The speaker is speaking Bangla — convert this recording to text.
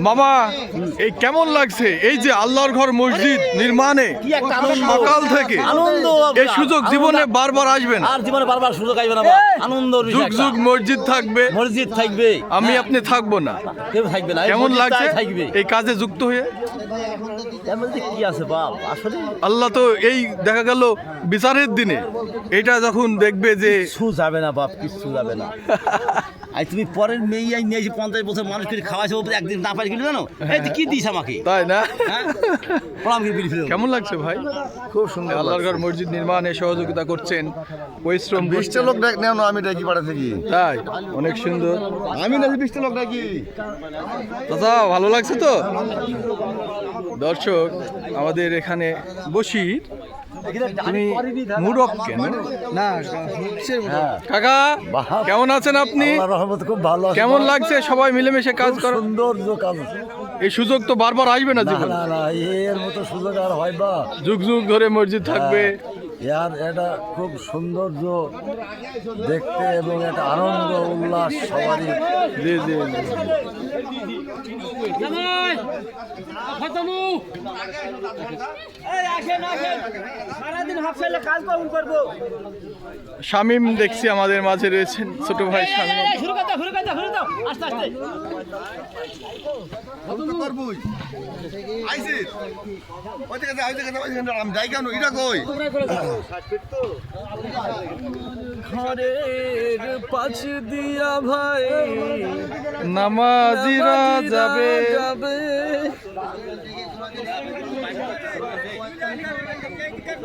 মামা এই কেমন লাগছে এই যে আল্লাহর ঘর মসজিদ নির্মাণে সকাল থেকে এই সুযোগ জীবনে বারবার আসবে না, আর জীবনে বারবার সুযোগ আসবে না। আনন্দ যুগ যুগ মসজিদ থাকবে, মসজিদ থাকবে, আমি আপনি থাকবো না, কেউ থাকবে না। কেমন লাগছে এই কাজে যুক্ত হয়ে? কি আছে বাপ, আসলে আল্লাহ তো এই দেখা গেল বিচারের দিনে এটা যখন দেখবে যে কিছু যাবে না বাপ, কিছু যাবে না। আর তুমি পরের মেয়ে নিয়ে 50 বছর মানুষ করে খাওয়াইছো, একদিন না পারি কিনে জানো এই কি দিস আমাকে, তাই না? কেমন লাগছে ভাই? খুব সুন্দর। আল্লাহর ঘর মসজিদ নির্মাণে সহযোগিতা করছেন, পরিশ্রম 20টা লোক নেও না, আমি ডাকি পাঠাতে কি? তাই অনেক সুন্দর। আমি না 20টা লোক ডাকি। দাদা ভালো লাগছে তো? দর্শক আমাদের এখানে বসি, তুমি মুরক কেন না? কাকা কেমন আছেন আপনি? খুব ভালো। কেমন লাগছে সবাই মিলেমিশে কাজ করা? সুন্দর কাজ। এই সুযোগ তো বারবার আসবে না জীবনে, এর মতো সুযোগ আর হয় বা? যুগ যুগ ধরে মসজিদ থাকবে। এটা খুব সৌন্দর্য দেখতে এবং একটা আনন্দ উল্লাস সবারই। জি জি শামীম দেখছি আমাদের মাঝে রয়েছেন, ছোট ভাই শামীম। ঘরের পাশ দিয়া ভাই নামাজিরা যাবে যাবে